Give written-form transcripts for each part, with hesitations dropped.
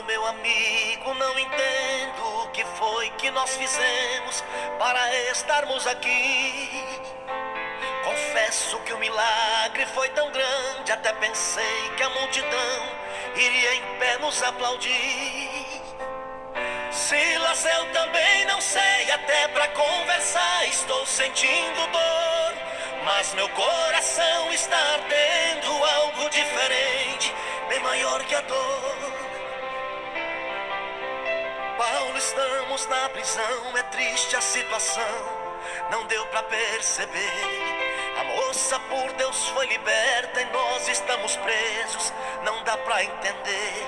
Paulo, meu amigo, não entendo o que foi que nós fizemos para estarmos aqui. Confesso que o milagre foi tão grande, até pensei que a multidão iria em pé nos aplaudir. Silas, eu também não sei, até pra conversar estou sentindo dor, mas meu coração está ardendo algo diferente, bem maior que a dor. Paulo, estamos na prisão, é triste a situação, não deu pra perceber. A moça por Deus foi liberta e nós estamos presos, não dá pra entender.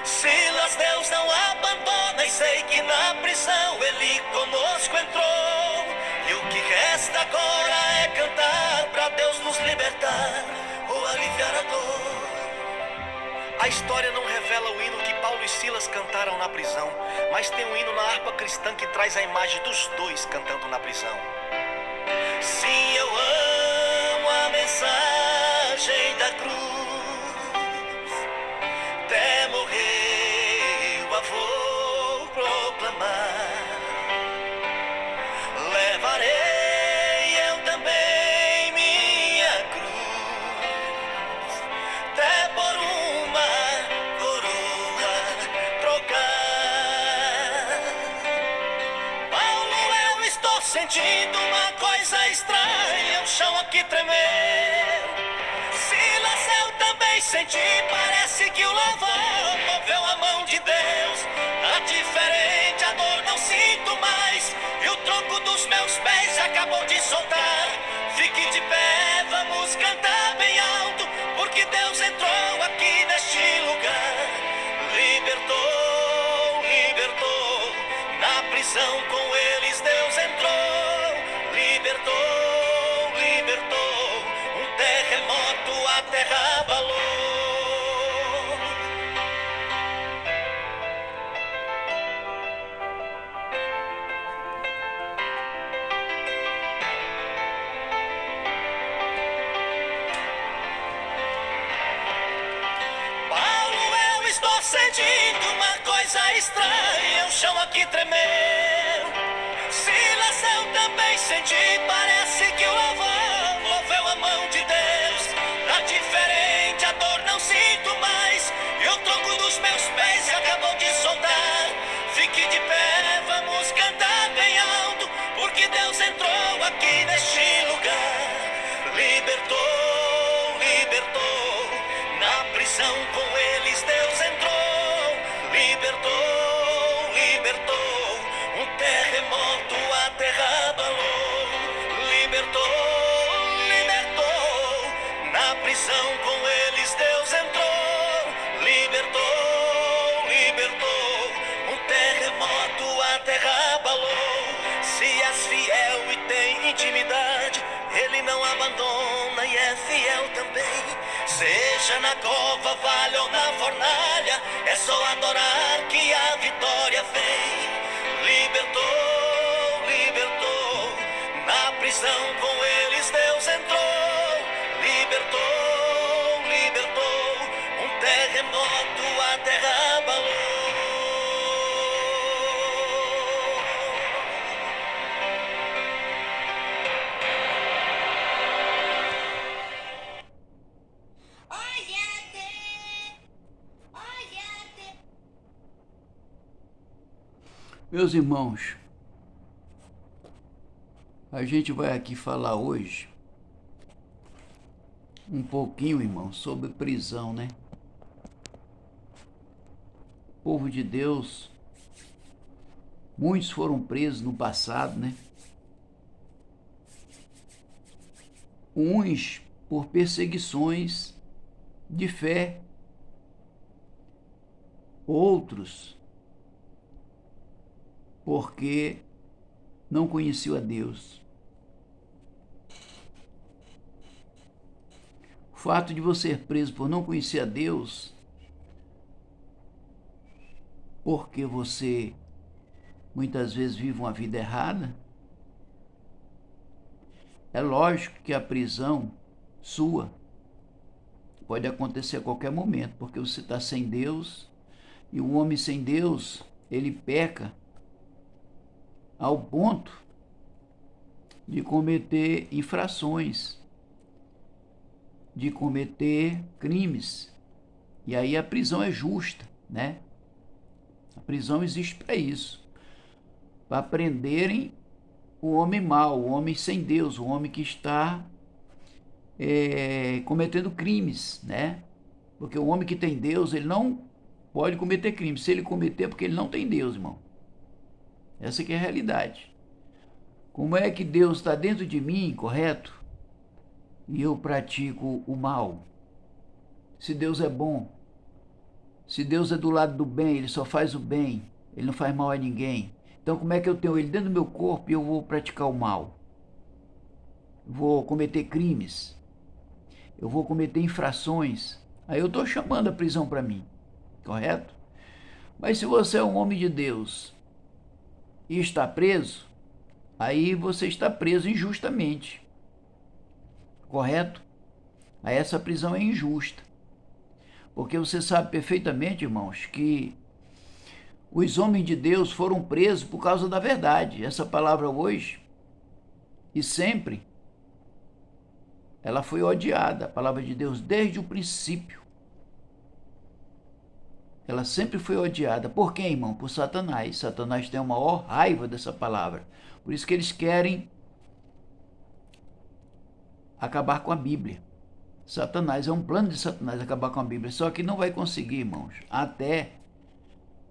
Silas, Deus não abandona e sei que na prisão Ele conosco entrou. E o que resta agora é cantar pra Deus nos libertar ou aliviar a dor. A história não revela o hino que Paulo e Silas cantaram na prisão, mas tem um hino na harpa cristã que traz a imagem dos dois cantando na prisão. Sim, eu amo a mensagem da cruz, até morrer eu a vou proclamar. Levarei eu também minha cruz, até por uma coroa trocar. Paulo, eu estou sentindo uma coisa estranha, o chão aqui tremeu. Silas, eu também senti, parece que o louvor moveu a mão de Deus. Tá diferente, a dor não sinto mais, e o tronco dos meus pés acabou de soltar. Fique de pé, vamos cantar bem alto, porque Deus entrou aqui neste lugar. Libertou, libertou, na prisão com eles Deus entrou. Libertou, libertou, um terremoto a terra abalou. Paulo, eu estou sentindo uma coisa estranha, o chão aqui tremeu. Silas, eu também senti, parece que o louvor moveu a mão de Deus. Tá diferente, a dor não sinto mais, e o tronco dos meus pés acabou de soltar. Fique de pé, vamos cantar bem alto, porque Deus entrou aqui neste lugar. Libertou, libertou, na prisão com eles Deus entrou. Libertou, libertou, um terremoto a terra abalou. Libertou, libertou, na prisão com eles Deus entrou. Libertou, libertou, um terremoto a terra abalou. Se és fiel e tem intimidade, Ele não abandona e é fiel também. Seja na cova, vale ou na fornalha, é só adorar que a vitória vem. Libertou, libertou, na prisão com eles Deus entrou. Libertou, libertou, um terremoto a terra abalou. Meus irmãos, a gente vai aqui falar hoje um pouquinho, irmão, sobre prisão, né? O povo de Deus, muitos foram presos no passado, né? Uns por perseguições de fé, outros porque não conheciam a Deus. O fato de você ser preso por não conhecer a Deus, porque você muitas vezes vive uma vida errada, é lógico que a prisão sua pode acontecer a qualquer momento, porque você está sem Deus E o homem sem Deus, ele peca ao ponto de cometer infrações, de cometer crimes. E aí a prisão é justa, né? A prisão existe para isso, para prenderem o homem mau, o homem sem Deus, o homem que está cometendo crimes, né? Porque o homem que tem Deus, ele não pode cometer crimes. Se ele cometer, é porque ele não tem Deus, irmão. Essa que é a realidade. Como é que Deus está dentro de mim, correto? E eu pratico o mal? Se Deus é bom, se Deus é do lado do bem, ele só faz o bem, ele não faz mal a ninguém. Então como é que eu tenho ele dentro do meu corpo e eu vou praticar o mal? Vou cometer crimes, eu vou cometer infrações. Aí eu estou chamando a prisão para mim, correto? Mas se você é um homem de Deus e está preso, aí você está preso injustamente, correto? Aí essa prisão é injusta. Porque você sabe perfeitamente, irmãos, que os homens de Deus foram presos por causa da verdade. Essa palavra hoje e sempre, ela foi odiada, a palavra de Deus, desde o princípio. Ela sempre foi odiada. Por quem, irmão? Por Satanás. Satanás tem a maior raiva dessa palavra. Por isso que eles querem acabar com a Bíblia. Satanás, é um plano de Satanás acabar com a Bíblia. Só que não vai conseguir, irmãos, até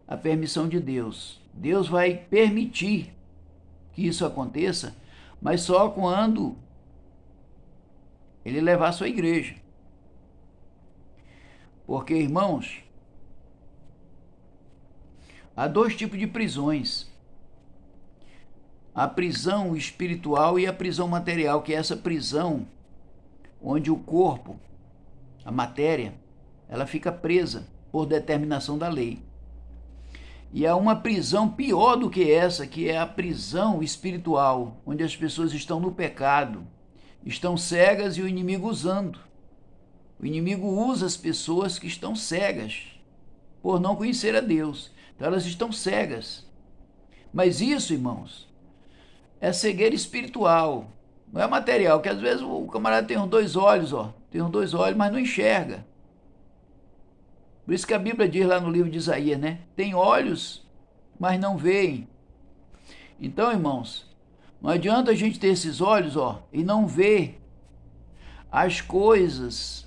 a permissão de Deus. Deus vai permitir que isso aconteça, mas só quando ele levar a sua igreja. Porque, irmãos, há dois tipos de prisões. A prisão espiritual e a prisão material, que é essa prisão onde o corpo, a matéria, ela fica presa por determinação da lei. E há uma prisão pior do que essa, que é a prisão espiritual, onde as pessoas estão no pecado, estão cegas e o inimigo usando. O inimigo usa as pessoas que estão cegas por não conhecer a Deus. Então elas estão cegas. Mas isso, irmãos, é cegueira espiritual. Não é material, que às vezes o camarada tem os dois olhos, mas não enxerga. Por isso que a Bíblia diz lá no livro de Isaías, né? Tem olhos, mas não veem. Então, irmãos, não adianta a gente ter esses olhos, e não ver as coisas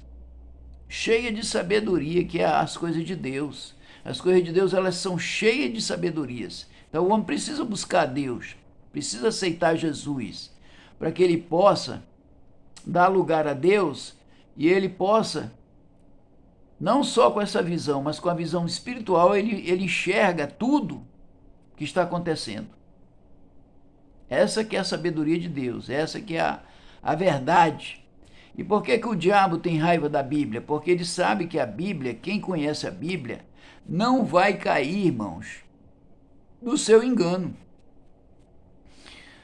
cheias de sabedoria, que é as coisas de Deus. As coisas de Deus, elas são cheias de sabedorias. Então, o homem precisa buscar Deus, precisa aceitar Jesus, para que ele possa dar lugar a Deus e ele possa, não só com essa visão, mas com a visão espiritual, ele enxerga tudo que está acontecendo. Essa que é a sabedoria de Deus, essa que é a verdade. E por que o diabo tem raiva da Bíblia? Porque ele sabe que a Bíblia, quem conhece a Bíblia, não vai cair, irmãos, no seu engano.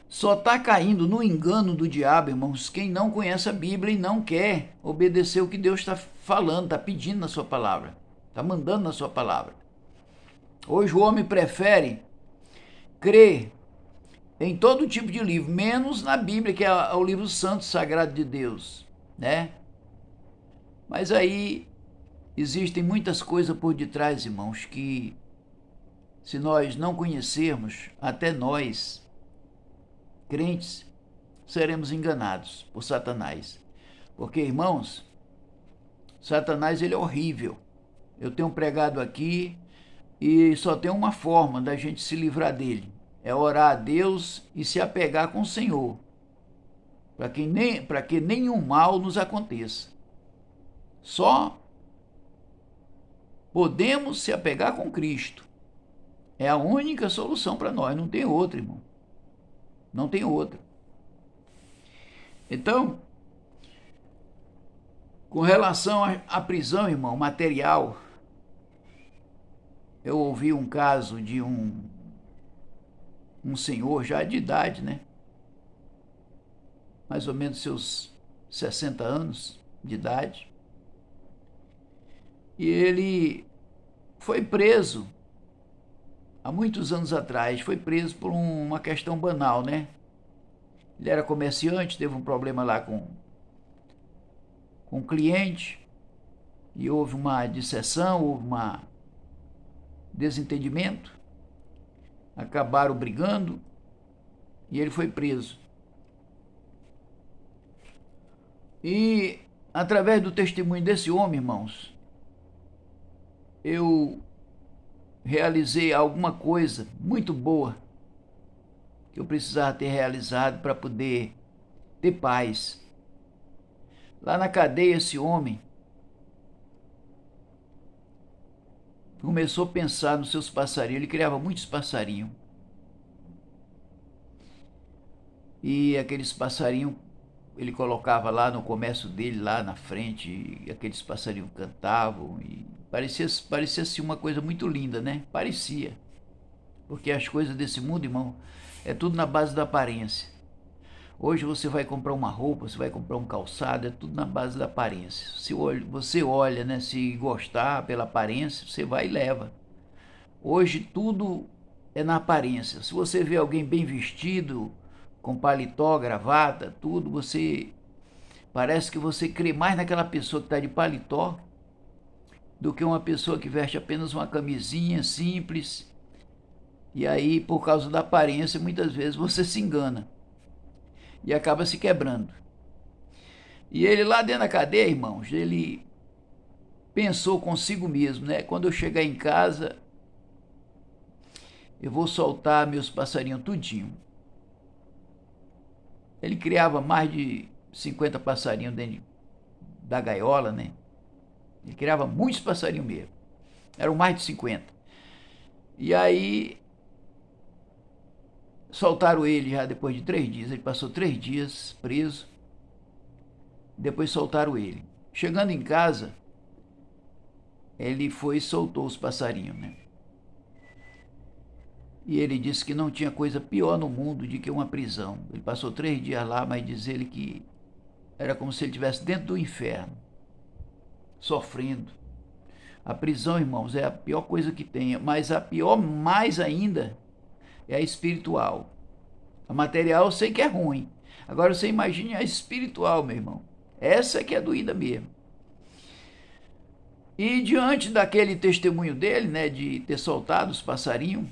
Só está caindo no engano do diabo, irmãos, quem não conhece a Bíblia e não quer obedecer o que Deus está falando, está pedindo na sua palavra, está mandando na sua palavra. Hoje o homem prefere crer em todo tipo de livro, menos na Bíblia, que é o livro santo, sagrado de Deus, né? Mas aí existem muitas coisas por detrás, irmãos, que se nós não conhecermos, até nós, crentes, seremos enganados por Satanás. Porque, irmãos, Satanás, ele é horrível. Eu tenho pregado aqui e só tem uma forma da gente se livrar dele. É orar a Deus e se apegar com o Senhor, para que nenhum mal nos aconteça. Só podemos se apegar com Cristo. É a única solução para nós, não tem outra, irmão. Não tem outra. Então, com relação à prisão, irmão, material, eu ouvi um caso de um senhor já de idade, né? Mais ou menos seus 60 anos de idade. E ele foi preso há muitos anos atrás, foi preso por uma questão banal, né? Ele era comerciante, teve um problema lá com o cliente e houve uma disseção, houve um desentendimento, acabaram brigando e ele foi preso. E através do testemunho desse homem, irmãos, eu realizei alguma coisa muito boa que eu precisava ter realizado para poder ter paz. Lá na cadeia, esse homem começou a pensar nos seus passarinhos. Ele criava muitos passarinhos. E aqueles passarinhos ele colocava lá no comércio dele, lá na frente, e aqueles passarinhos cantavam. E parecia assim uma coisa muito linda, né? Parecia. Porque as coisas desse mundo, irmão, é tudo na base da aparência. Hoje você vai comprar uma roupa, você vai comprar um calçado, é tudo na base da aparência. Se você olha, né, se gostar pela aparência, você vai e leva. Hoje tudo é na aparência. Se você vê alguém bem vestido, com paletó, gravata, tudo, parece que você crê mais naquela pessoa que está de paletó do que uma pessoa que veste apenas uma camisinha simples. E aí, por causa da aparência, muitas vezes você se engana e acaba se quebrando. E ele lá dentro da cadeia, irmãos, ele pensou consigo mesmo, né? Quando eu chegar em casa, eu vou soltar meus passarinhos tudinho. Ele criava mais de 50 passarinhos dentro da gaiola, né? Ele criava muitos passarinhos mesmo. Eram mais de 50. E aí soltaram ele já depois de 3 dias. Ele passou 3 dias preso. Depois soltaram ele. Chegando em casa, ele foi e soltou os passarinhos, né? E ele disse que não tinha coisa pior no mundo do que uma prisão. Ele passou 3 dias lá, mas diz ele que era como se ele estivesse dentro do inferno, sofrendo. A prisão, irmãos, é a pior coisa que tem, mas a pior mais ainda é a espiritual. A material eu sei que é ruim. Agora você imagine a espiritual, meu irmão. Essa é que é doída mesmo. E diante daquele testemunho dele, né, de ter soltado os passarinhos,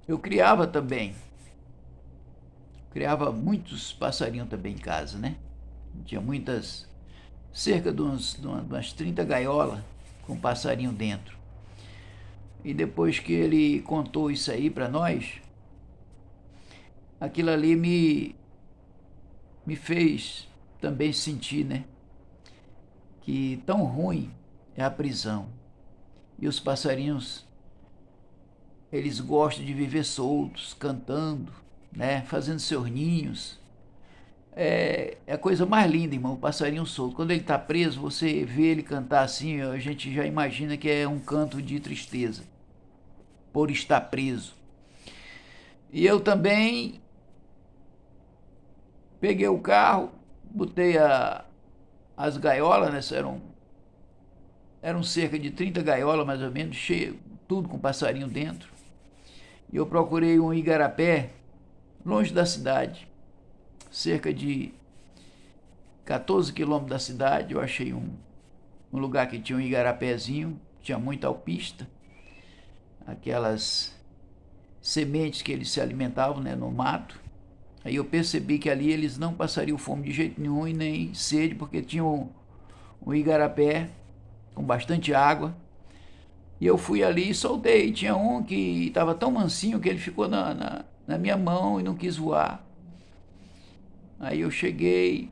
eu criava também. Criava muitos passarinhos também em casa, né? Tinha cerca de umas 30 gaiolas com passarinho dentro. E depois que ele contou isso aí para nós, aquilo ali me fez também sentir, né? Que tão ruim é a prisão. E os passarinhos, eles gostam de viver soltos, cantando, né? Fazendo seus ninhos. É a coisa mais linda, irmão, o passarinho solto. Quando ele está preso, você vê ele cantar assim, a gente já imagina que é um canto de tristeza por estar preso. E eu também peguei o carro, botei as gaiolas, né? Eram cerca de 30 gaiolas, mais ou menos, cheio, tudo com passarinho dentro. E eu procurei um igarapé, longe da cidade, cerca de 14 quilômetros da cidade. Eu achei um lugar que tinha um igarapézinho, tinha muita alpista, aquelas sementes que eles se alimentavam, né, no mato. Aí eu percebi que ali eles não passariam fome de jeito nenhum e nem sede, porque tinha um igarapé com bastante água. E eu fui ali e soltei. Tinha um que estava tão mansinho que ele ficou na minha mão e não quis voar. Aí eu cheguei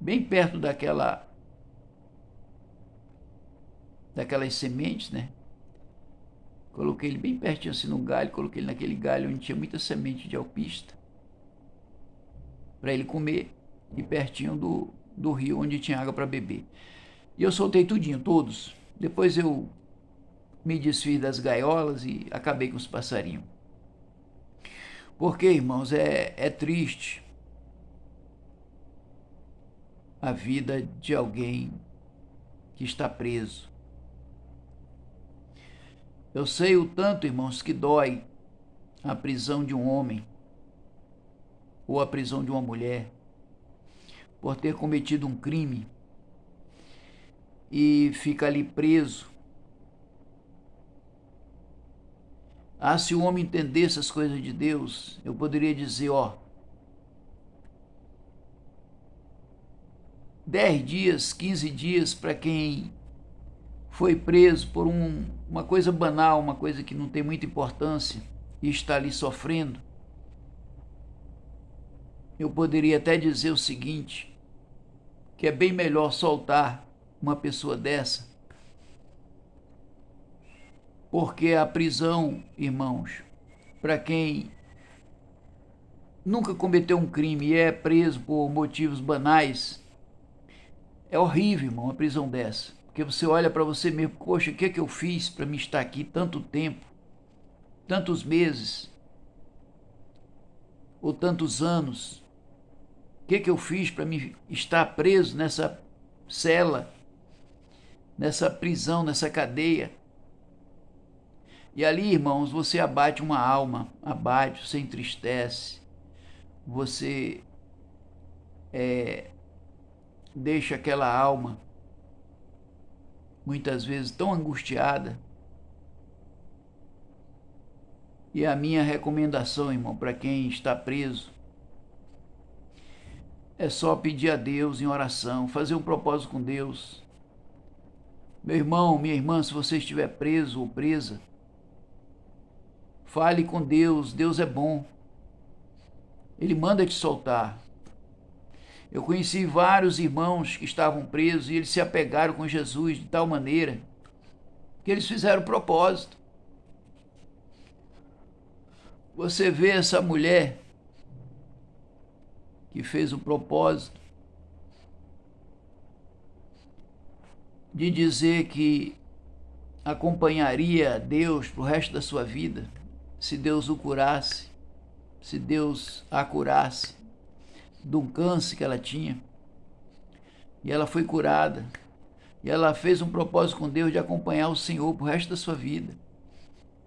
bem perto daquelas sementes, né? Coloquei ele bem pertinho assim no galho, coloquei ele naquele galho onde tinha muita semente de alpista, para ele comer, e pertinho do rio onde tinha água para beber. E eu soltei tudinho, todos. Depois eu me desfiz das gaiolas e acabei com os passarinhos. Porque, irmãos, é triste a vida de alguém que está preso. Eu sei o tanto, irmãos, que dói a prisão de um homem ou a prisão de uma mulher por ter cometido um crime e fica ali preso. Ah, se o homem entendesse as coisas de Deus, eu poderia dizer, 10 dias, 15 dias para quem foi preso por uma coisa banal, uma coisa que não tem muita importância e está ali sofrendo. Eu poderia até dizer o seguinte, que é bem melhor soltar uma pessoa dessa, porque a prisão, irmãos, para quem nunca cometeu um crime e é preso por motivos banais, é horrível, irmão, uma prisão dessa. Porque você olha para você mesmo, poxa, o que é que eu fiz para me estar aqui tanto tempo, tantos meses, ou tantos anos? O que é que eu fiz para me estar preso nessa cela, nessa prisão, nessa cadeia? E ali, irmãos, você abate uma alma, abate, você entristece, você deixa aquela alma muitas vezes tão angustiada. E a minha recomendação, irmão, para quem está preso, é só pedir a Deus em oração, fazer um propósito com Deus. Meu irmão, minha irmã, se você estiver preso ou presa, fale com Deus, Deus é bom. Ele manda te soltar. Eu conheci vários irmãos que estavam presos e eles se apegaram com Jesus de tal maneira que eles fizeram propósito. Você vê essa mulher que fez o propósito de dizer que acompanharia Deus para o resto da sua vida, se Deus o curasse, se Deus a curasse de um câncer que ela tinha. E ela foi curada. E ela fez um propósito com Deus de acompanhar o Senhor para o resto da sua vida,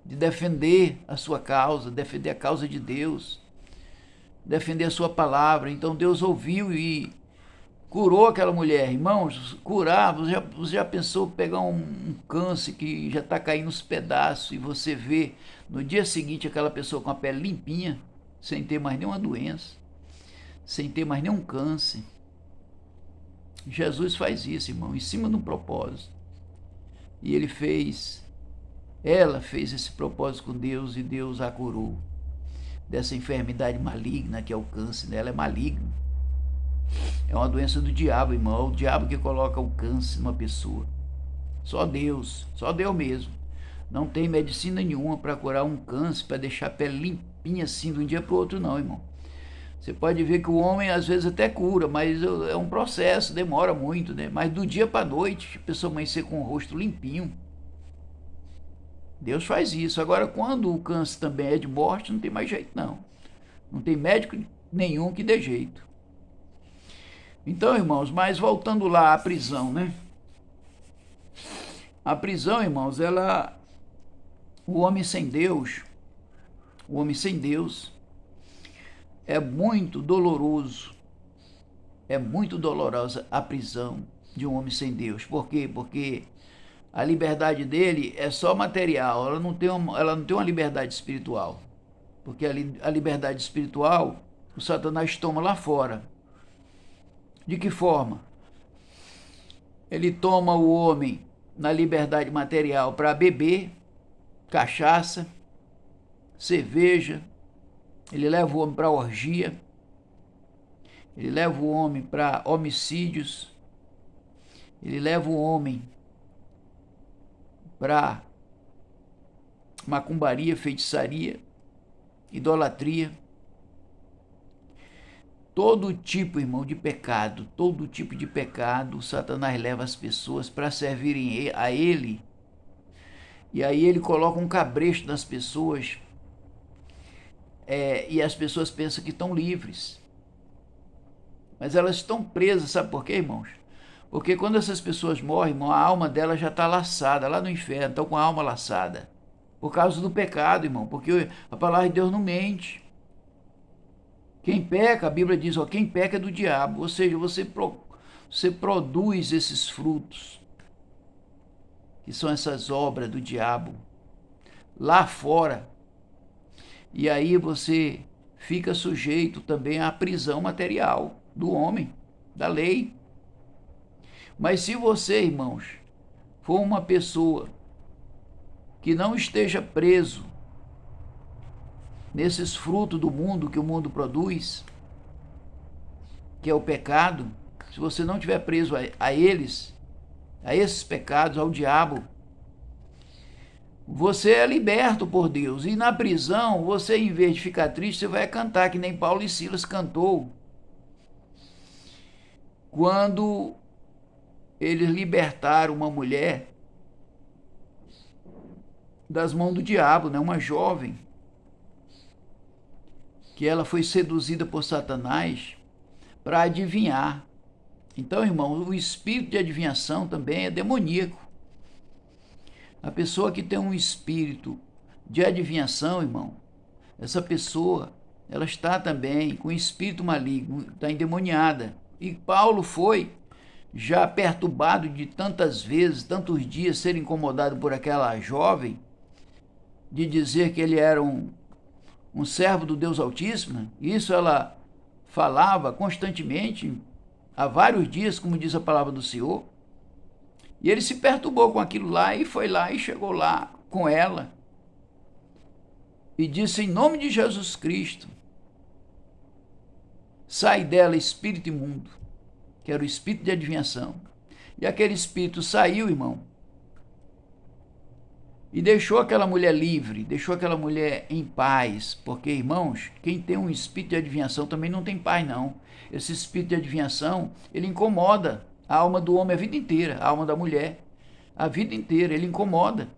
de defender a sua causa, defender a causa de Deus, defender a sua palavra. Então Deus ouviu e curou aquela mulher. Irmãos, curar, você já pensou pegar um câncer que já está caindo nos pedaços e você vê no dia seguinte aquela pessoa com a pele limpinha, sem ter mais nenhuma doença, sem ter mais nenhum câncer? Jesus faz isso, irmão, em cima de um propósito. E ela fez esse propósito com Deus e Deus a curou dessa enfermidade maligna que é o câncer. Ela é maligna. É uma doença do diabo, irmão. É o diabo que coloca o câncer numa pessoa. Só Deus mesmo. Não tem medicina nenhuma para curar um câncer, para deixar a pele limpinha assim de um dia para o outro, não, irmão. Você pode ver que o homem às vezes até cura, mas é um processo, demora muito, né? Mas do dia para a noite, a pessoa amanhecer com o rosto limpinho. Deus faz isso. Agora, quando o câncer também é de morte, não tem mais jeito, não. Não tem médico nenhum que dê jeito. Então, irmãos, mas voltando lá à prisão, né? A prisão, irmãos, o homem sem Deus é muito doloroso. É muito dolorosa a prisão de um homem sem Deus. Por quê? Porque a liberdade dele é só material, ela não tem uma liberdade espiritual. Porque a liberdade espiritual, o Satanás toma lá fora. De que forma? Ele toma o homem na liberdade material para beber cachaça, cerveja, ele leva o homem para orgia, ele leva o homem para homicídios, ele leva o homem para macumbaria, feitiçaria, idolatria. Todo tipo, irmão, de pecado, todo tipo de pecado, Satanás leva as pessoas para servirem a ele. E aí ele coloca um cabresto nas pessoas, e as pessoas pensam que estão livres. Mas elas estão presas, sabe por quê, irmãos? Porque quando essas pessoas morrem, irmão, a alma delas já está laçada lá no inferno, estão com a alma laçada. por causa do pecado, irmão, porque a palavra de Deus não mente. Quem peca, a Bíblia diz, ó, quem peca é do diabo, ou seja, você produz esses frutos, que são essas obras do diabo, lá fora, e aí você fica sujeito também à prisão material do homem, da lei. Mas se você, irmãos, for uma pessoa que não esteja preso nesses frutos do mundo que o mundo produz, que é o pecado, se você não estiver preso a eles, a esses pecados, ao diabo, você é liberto por Deus. E na prisão, você, em vez de ficar triste, você vai cantar, que nem Paulo e Silas cantou, quando eles libertaram uma mulher das mãos do diabo, né? Uma jovem, que ela foi seduzida por Satanás para adivinhar. Então, irmão, o espírito de adivinhação também é demoníaco. A pessoa que tem um espírito de adivinhação, irmão, essa pessoa, ela está também com espírito maligno, está endemoniada. E Paulo foi já perturbado de tantas vezes, tantos dias, ser incomodado por aquela jovem, de dizer que ele era um servo do Deus Altíssimo, né? Isso ela falava constantemente, há vários dias, como diz a palavra do Senhor, e ele se perturbou com aquilo lá, e foi lá e chegou lá com ela, e disse, em nome de Jesus Cristo, sai dela, espírito imundo, que era o espírito de adivinhação. E aquele espírito saiu, irmão, e deixou aquela mulher livre, deixou aquela mulher em paz, porque, irmãos, quem tem um espírito de adivinhação também não tem paz, não. Esse espírito de adivinhação, ele incomoda a alma do homem a vida inteira, a alma da mulher, a vida inteira, ele incomoda.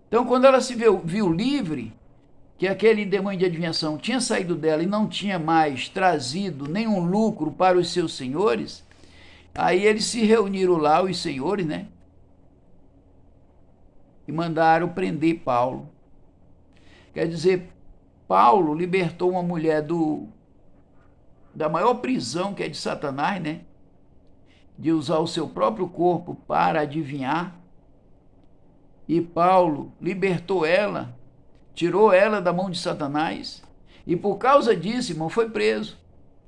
Então, quando ela se viu livre, que aquele demônio de adivinhação tinha saído dela e não tinha mais trazido nenhum lucro para os seus senhores, aí eles se reuniram lá, os senhores, né? E mandaram prender Paulo. Quer dizer, Paulo libertou uma mulher da maior prisão, que é de Satanás, né? De usar o seu próprio corpo para adivinhar. E Paulo libertou ela, tirou ela da mão de Satanás, e por causa disso, irmão, foi preso.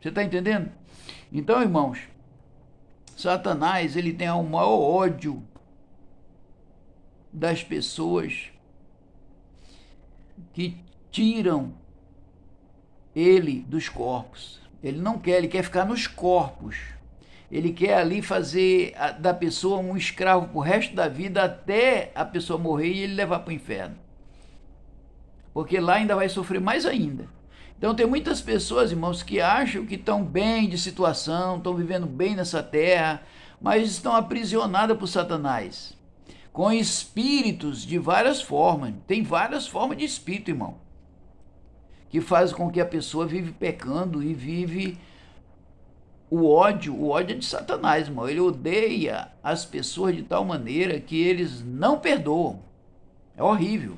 Você está entendendo? Então, irmãos, Satanás, ele tem o maior ódio das pessoas que tiram ele dos corpos. Ele não quer, ele quer ficar nos corpos. Ele quer ali fazer da pessoa um escravo pro resto da vida, até a pessoa morrer e ele levar para o inferno. Porque lá ainda vai sofrer mais ainda. Então tem muitas pessoas, irmãos, que acham que estão bem de situação, estão vivendo bem nessa terra, mas estão aprisionadas por Satanás, com espíritos de várias formas. Tem várias formas de espírito, irmão, que faz com que a pessoa vive pecando e vive o ódio é de Satanás, irmão. Ele odeia as pessoas de tal maneira que eles não perdoam. É horrível.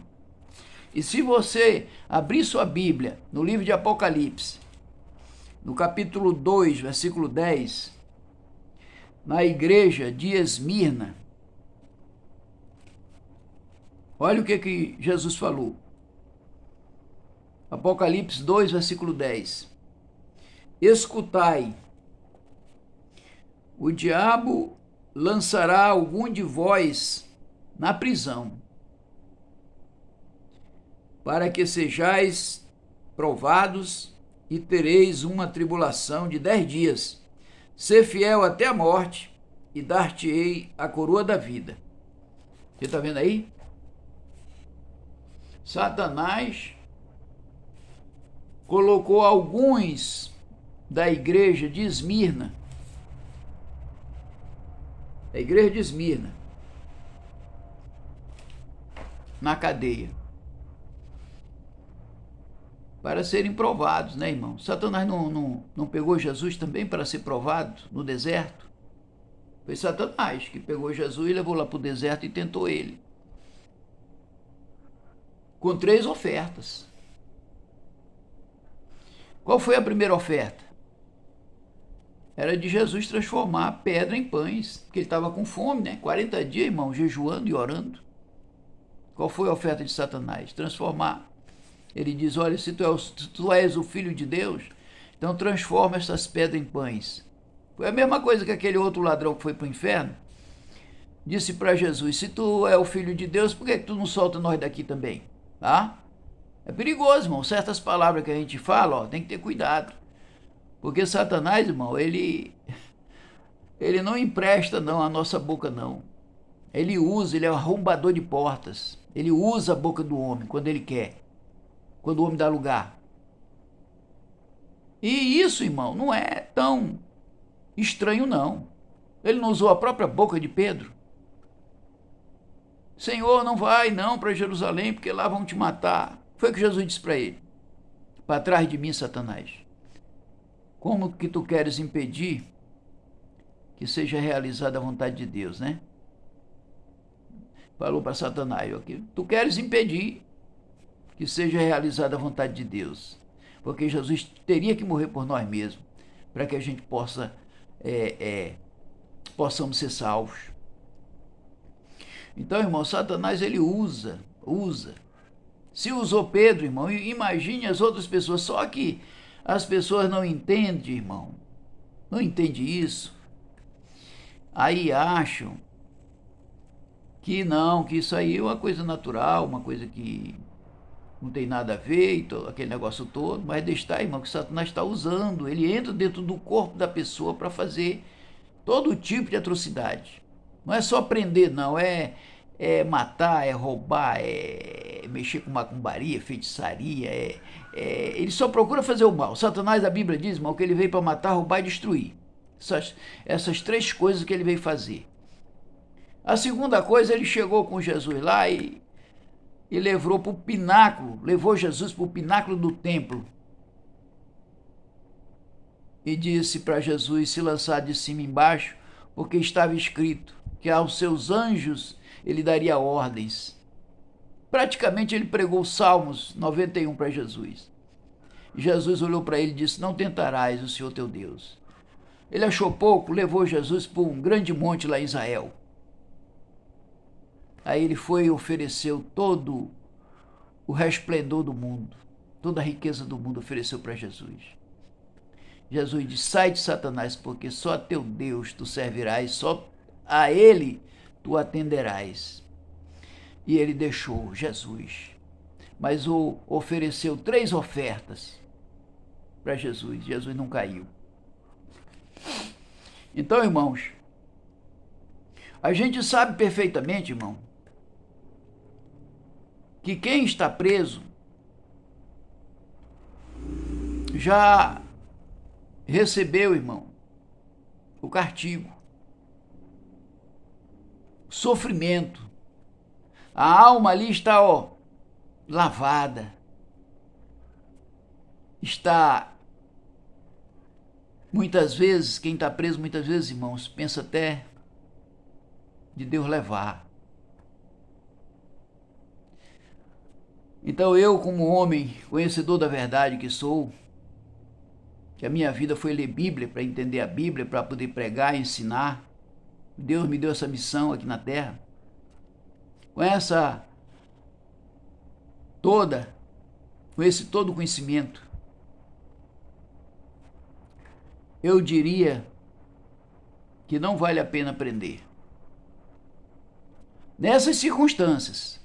E se você abrir sua Bíblia no livro de Apocalipse, no capítulo 2, versículo 10, na igreja de Esmirna, olha o que Jesus falou. Apocalipse 2, versículo 10. Escutai, o diabo lançará algum de vós na prisão, para que sejais provados e tereis uma tribulação de 10 dias. Ser fiel até a morte e dar-te-ei a coroa da vida. Você está vendo aí? Satanás colocou alguns da igreja de Esmirna, a igreja de Esmirna, na cadeia, para serem provados, né, irmão? Satanás não pegou Jesus também para ser provado no deserto? Foi Satanás que pegou Jesus e levou lá para o deserto e tentou ele. com 3 ofertas. Qual foi a primeira oferta? Era de Jesus transformar a pedra em pães, porque ele estava com fome, né? 40 dias, irmão, jejuando e orando. Qual foi a oferta de Satanás? Transformar. Ele diz, olha, se tu és o Filho de Deus, então transforma essas pedras em pães. Foi a mesma coisa que aquele outro ladrão que foi para o inferno. Disse para Jesus, se tu é o Filho de Deus, por que tu não solta nós daqui também? Tá? É perigoso, irmão. Certas palavras que a gente fala, ó, tem que ter cuidado. Porque Satanás, irmão, ele não empresta não a nossa boca não. Ele é um arrombador de portas. Ele usa a boca do homem quando ele quer. Quando o homem dá lugar. E isso, irmão, não é tão estranho não. Ele não usou a própria boca de Pedro. Senhor, não vai não para Jerusalém, porque lá vão te matar. Foi o que Jesus disse para ele. Para trás de mim, Satanás. Como que tu queres impedir que seja realizada a vontade de Deus, né? Falou para Satanás, okay? Tu queres impedir que seja realizada a vontade de Deus. Porque Jesus teria que morrer por nós mesmos, para que a gente possamos ser salvos. Então, irmão, Satanás ele usa. Se usou Pedro, irmão, imagine as outras pessoas, só que as pessoas não entendem, irmão. Não entendem isso. Aí acham que não, que isso aí é uma coisa natural, uma coisa que não tem nada a ver, aquele negócio todo, mas deixa estar, irmão, que Satanás está usando. Ele entra dentro do corpo da pessoa para fazer todo tipo de atrocidade. Não é só prender, não, é matar, é roubar, é mexer com macumbaria, feitiçaria, ele só procura fazer o mal. Satanás, a Bíblia diz, irmão, que ele veio para matar, roubar e destruir. Essas 3 coisas que ele veio fazer. A segunda coisa, ele chegou com Jesus lá e levou para o pináculo, levou Jesus para o pináculo do templo. E disse para Jesus se lançar de cima embaixo, porque estava escrito que aos seus anjos ele daria ordens. Praticamente ele pregou Salmos 91 para Jesus. Jesus olhou para ele e disse, não tentarás o Senhor teu Deus. Ele achou pouco, levou Jesus para um grande monte lá em Israel. Aí ele foi e ofereceu todo o resplendor do mundo, toda a riqueza do mundo ofereceu para Jesus. Jesus disse, sai de Satanás, porque só a teu Deus tu servirás, só a ele tu atenderás. E ele deixou Jesus, mas ofereceu 3 ofertas para Jesus. Jesus não caiu. Então, irmãos, a gente sabe perfeitamente, irmão, que quem está preso já recebeu, irmão, o castigo, o sofrimento. A alma ali está, lavada. Está, muitas vezes, quem está preso, muitas vezes, irmãos, pensa até de Deus levar. Então eu, como homem, conhecedor da verdade que sou, que a minha vida foi ler Bíblia, para entender a Bíblia, para poder pregar e ensinar. Deus me deu essa missão aqui na terra. Com esse todo conhecimento, eu diria que não vale a pena aprender. Nessas circunstâncias,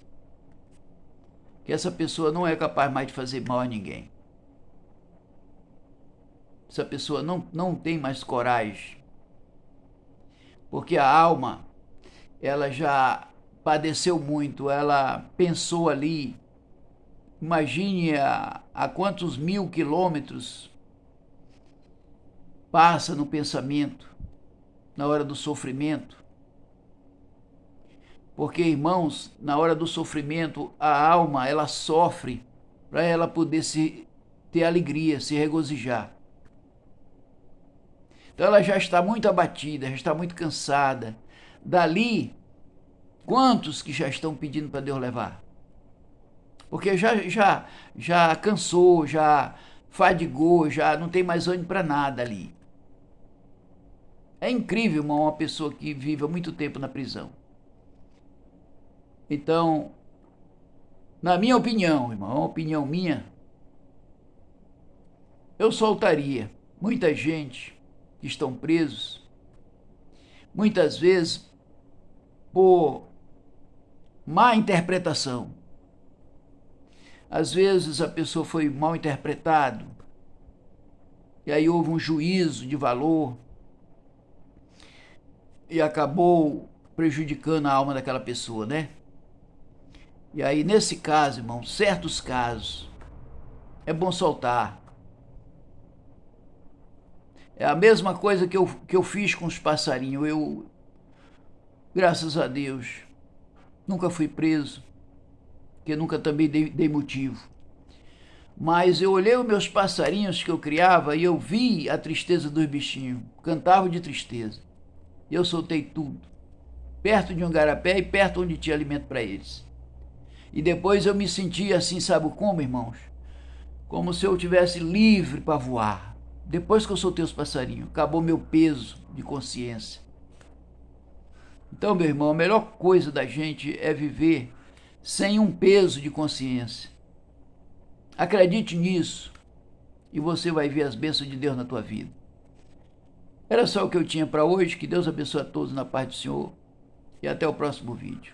que essa pessoa não é capaz mais de fazer mal a ninguém. Essa pessoa não tem mais coragem. Porque a alma, ela já padeceu muito, ela pensou ali, imagine a quantos 1000 quilômetros passa no pensamento, na hora do sofrimento. Porque, irmãos, na hora do sofrimento, a alma, ela sofre para ela poder ter alegria, se regozijar. Então ela já está muito abatida, já está muito cansada. Dali, quantos que já estão pedindo para Deus levar? porque já cansou, já fadigou, já não tem mais ânimo para nada ali. É incrível, irmão, uma pessoa que vive há muito tempo na prisão. Então, na minha opinião, irmão, é uma opinião minha, eu soltaria muita gente que estão presos, muitas vezes por má interpretação. Às vezes a pessoa foi mal interpretado, e aí houve um juízo de valor e acabou prejudicando a alma daquela pessoa, né? E aí, nesse caso, irmão, certos casos, é bom soltar. É a mesma coisa que eu fiz com os passarinhos. Eu, graças a Deus, nunca fui preso, porque nunca também dei motivo. Mas eu olhei os meus passarinhos que eu criava e eu vi a tristeza dos bichinhos, cantavam de tristeza. E eu soltei tudo, perto de um garapé e perto onde tinha alimento para eles. E depois eu me senti assim, sabe como, irmãos? Como se eu tivesse livre para voar. Depois que eu soltei os passarinhos, acabou meu peso de consciência. Então, meu irmão, a melhor coisa da gente é viver sem um peso de consciência. Acredite nisso e você vai ver as bênçãos de Deus na tua vida. Era só o que eu tinha para hoje. Que Deus abençoe a todos na paz do Senhor e até o próximo vídeo.